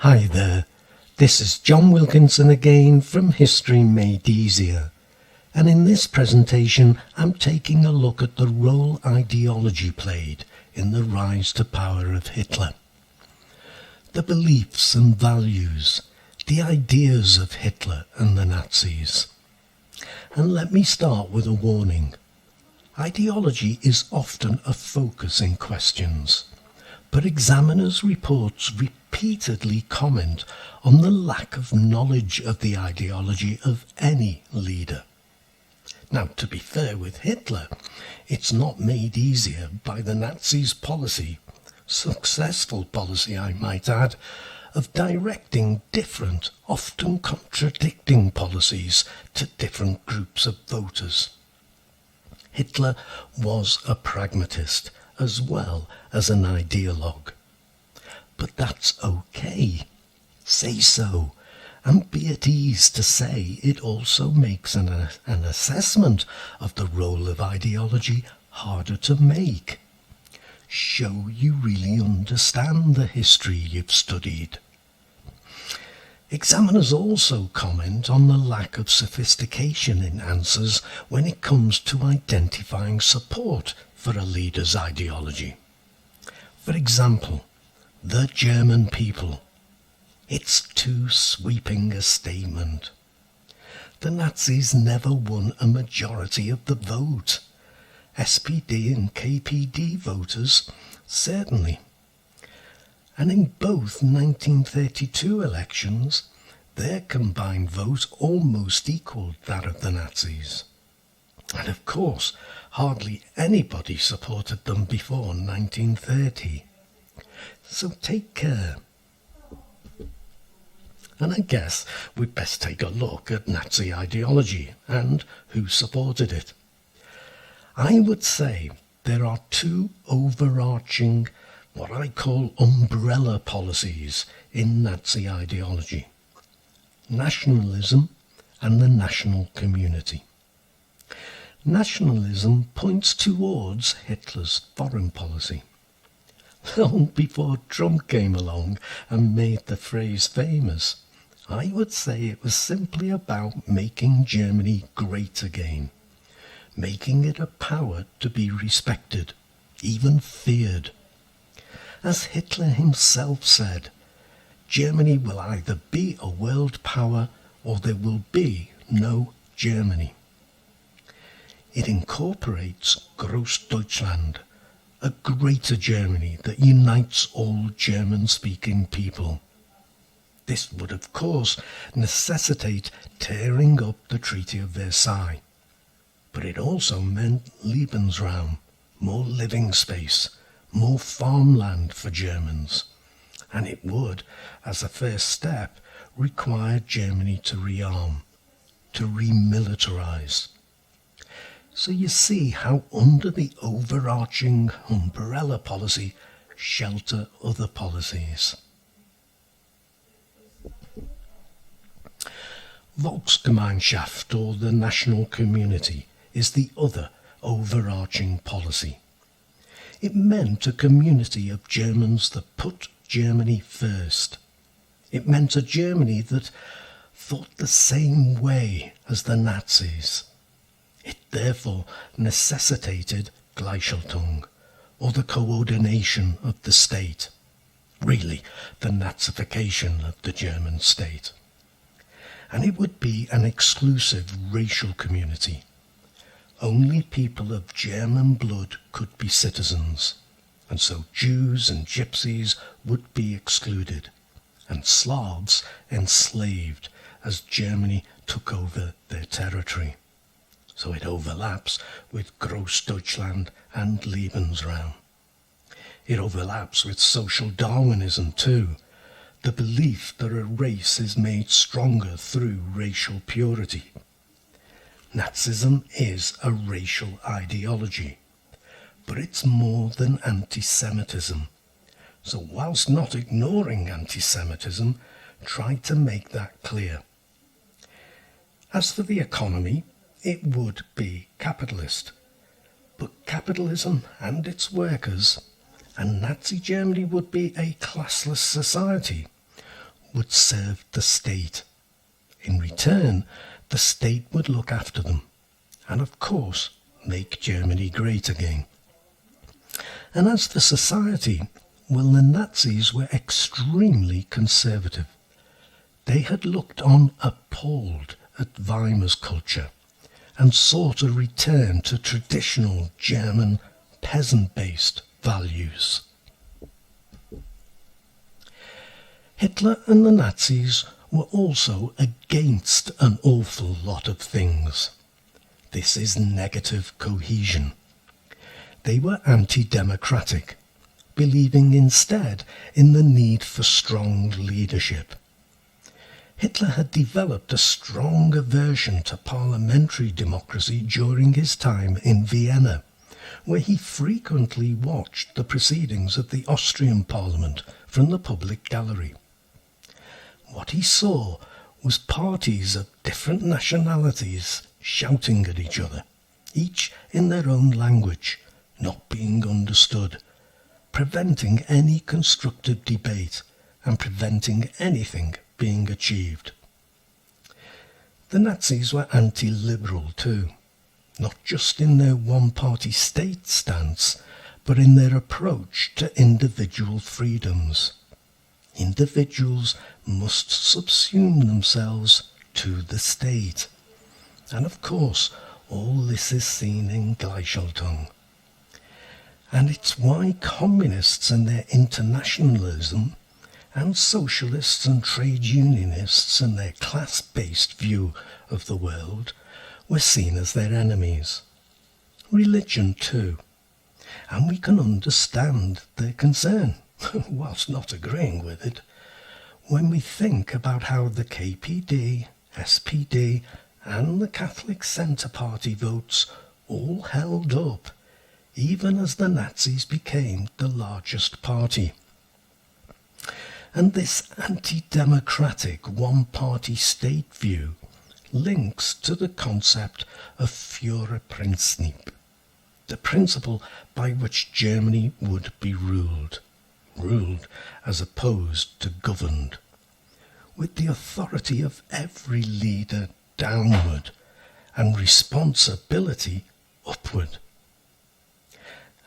Hi there, this is John Wilkinson again from History Made Easier, and in this presentation I'm taking a look at the role ideology played in the rise to power of Hitler. The beliefs and values, the ideas of Hitler and the Nazis. And let me start with a warning. Ideology is often a focus in questions, but examiners' reports repeatedly comment on the lack of knowledge of the ideology of any leader. Now, to be fair with Hitler, it's not made easier by the Nazis' policy, successful policy I might add, of directing different, often contradicting policies to different groups of voters. Hitler was a pragmatist as well as an ideologue. But that's okay. Say so, and be at ease to say it also makes an assessment of the role of ideology harder to make. Show you really understand the history you've studied. Examiners also comment on the lack of sophistication in answers when it comes to identifying support for a leader's ideology. For example, the German people. It's too sweeping a statement. The Nazis never won a majority of the vote. SPD and KPD voters, certainly. And in both 1932 elections, their combined vote almost equalled that of the Nazis. And of course, hardly anybody supported them before 1930. So take care. And I guess we'd best take a look at Nazi ideology and who supported it. I would say there are two overarching, what I call umbrella policies in Nazi ideology: nationalism and the national community. Nationalism points towards Hitler's foreign policy. Long before Trump came along and made the phrase famous, I would say it was simply about making Germany great again, making it a power to be respected, even feared. As Hitler himself said, Germany will either be a world power or there will be no Germany. It incorporates Großdeutschland, a greater Germany that unites all German-speaking people. This would, of course, necessitate tearing up the Treaty of Versailles, but it also meant Lebensraum, more living space, more farmland for Germans, and it would, as a first step, require Germany to rearm, to remilitarize. So you see how under the overarching umbrella policy shelter other policies. Volksgemeinschaft, or the national community, is the other overarching policy. It meant a community of Germans that put Germany first. It meant a Germany that thought the same way as the Nazis. It therefore necessitated Gleichschaltung, or the coordination of the state, really the Nazification of the German state. And it would be an exclusive racial community. Only people of German blood could be citizens, and so Jews and Gypsies would be excluded, and Slavs enslaved as Germany took over their territory. So it overlaps with Großdeutschland and Lebensraum. It overlaps with social Darwinism too, the belief that a race is made stronger through racial purity. Nazism is a racial ideology, but it's more than anti-Semitism. So whilst not ignoring anti-Semitism, try to make that clear. As for the economy, it would be capitalist. But capitalism and its workers, and Nazi Germany would be a classless society, would serve the state. In return, the state would look after them and, of course, make Germany great again. And as for society, well, the Nazis were extremely conservative. They had looked on appalled at Weimar's culture and sought a return to traditional German peasant-based values. Hitler and the Nazis were also against an awful lot of things. This is negative cohesion. They were anti-democratic, believing instead in the need for strong leadership. Hitler had developed a strong aversion to parliamentary democracy during his time in Vienna, where he frequently watched the proceedings of the Austrian Parliament from the public gallery. What he saw was parties of different nationalities shouting at each other, each in their own language, not being understood, preventing any constructive debate and preventing anything being achieved. The Nazis were anti-liberal too, not just in their one-party state stance, but in their approach to individual freedoms. Individuals must subsume themselves to the state. And of course, all this is seen in Gleichschaltung. And it's why communists and their internationalism, and socialists and trade unionists and their class-based view of the world were seen as their enemies. Religion too. And we can understand their concern, whilst not agreeing with it, when we think about how the KPD, SPD and the Catholic Centre Party votes all held up, even as the Nazis became the largest party. And this anti-democratic one-party state view links to the concept of Führerprinzip, the principle by which Germany would be ruled as opposed to governed, with the authority of every leader downward and responsibility upward.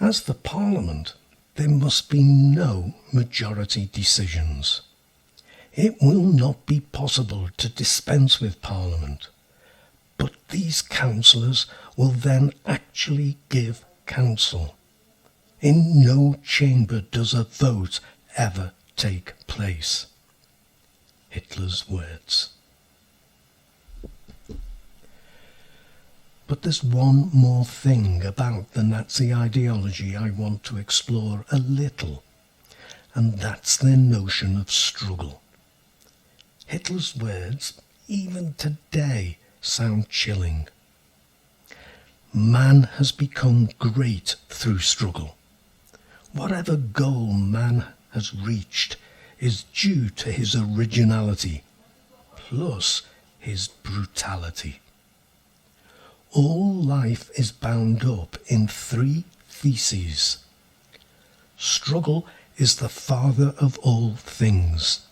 As for Parliament, there must be no majority decisions. It will not be possible to dispense with Parliament, but these councillors will then actually give counsel. In no chamber does a vote ever take place. Hitler's words. But there's one more thing about the Nazi ideology I want to explore a little, and that's their notion of struggle. Hitler's words, even today, sound chilling. Man has become great through struggle. Whatever goal man has reached is due to his originality, plus his brutality. All life is bound up in three theses. Struggle is the father of all things.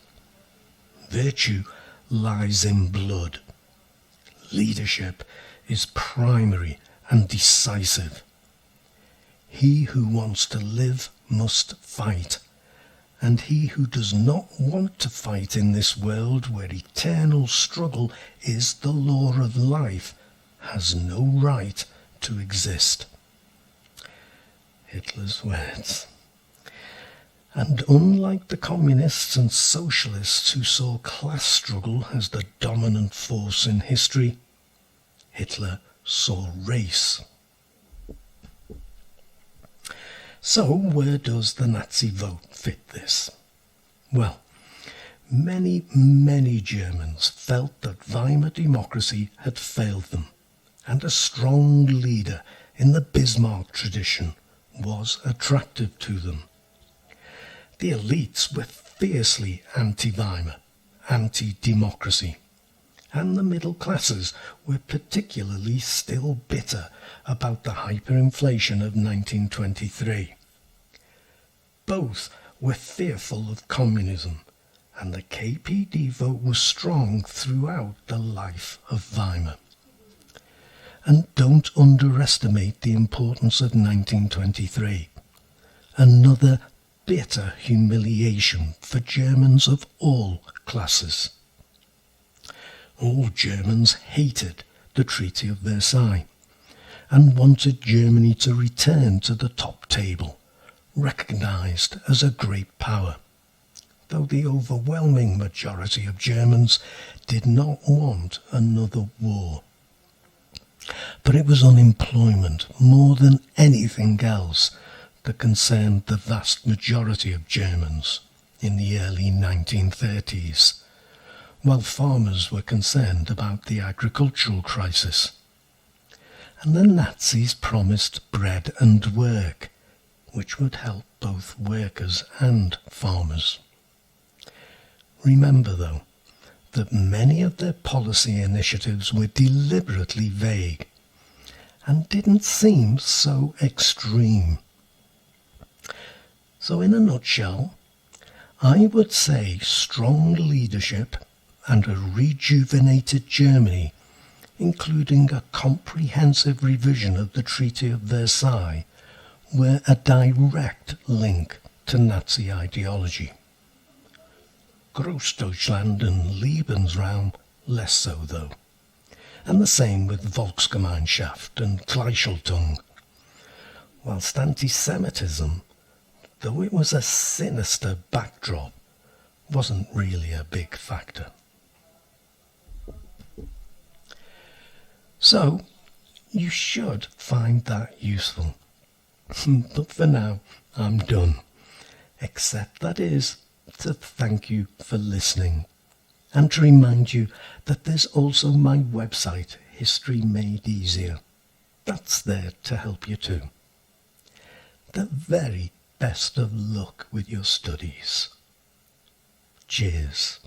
Virtue lies in blood. Leadership is primary and decisive. He who wants to live must fight, and he who does not want to fight in this world where eternal struggle is the law of life has no right to exist. Hitler's words. And unlike the communists and socialists who saw class struggle as the dominant force in history, Hitler saw race. So where does the Nazi vote fit this? Well, many Germans felt that Weimar democracy had failed them, and a strong leader in the Bismarck tradition was attractive to them. The elites were fiercely anti-Weimar, anti-democracy, and the middle classes were particularly still bitter about the hyperinflation of 1923. Both were fearful of communism and the KPD vote was strong throughout the life of Weimar. And don't underestimate the importance of 1923, another bitter humiliation for Germans of all classes. All Germans hated the Treaty of Versailles and wanted Germany to return to the top table, recognised as a great power, though the overwhelming majority of Germans did not want another war. But it was unemployment more than anything else that concerned the vast majority of Germans in the early 1930s, while farmers were concerned about the agricultural crisis. And the Nazis promised bread and work, which would help both workers and farmers. Remember, though, that many of their policy initiatives were deliberately vague and didn't seem so extreme. So in a nutshell, I would say strong leadership and a rejuvenated Germany, including a comprehensive revision of the Treaty of Versailles, were a direct link to Nazi ideology. Großdeutschland and Lebensraum less so, though, and the same with Volksgemeinschaft and Gleichschaltung, whilst anti-Semitism, though it was a sinister backdrop, wasn't really a big factor. So, you should find that useful. But for now, I'm done. Except that is to thank you for listening and to remind you that there's also my website, History Made Easier. That's there to help you too. The very best of luck with your studies. Cheers.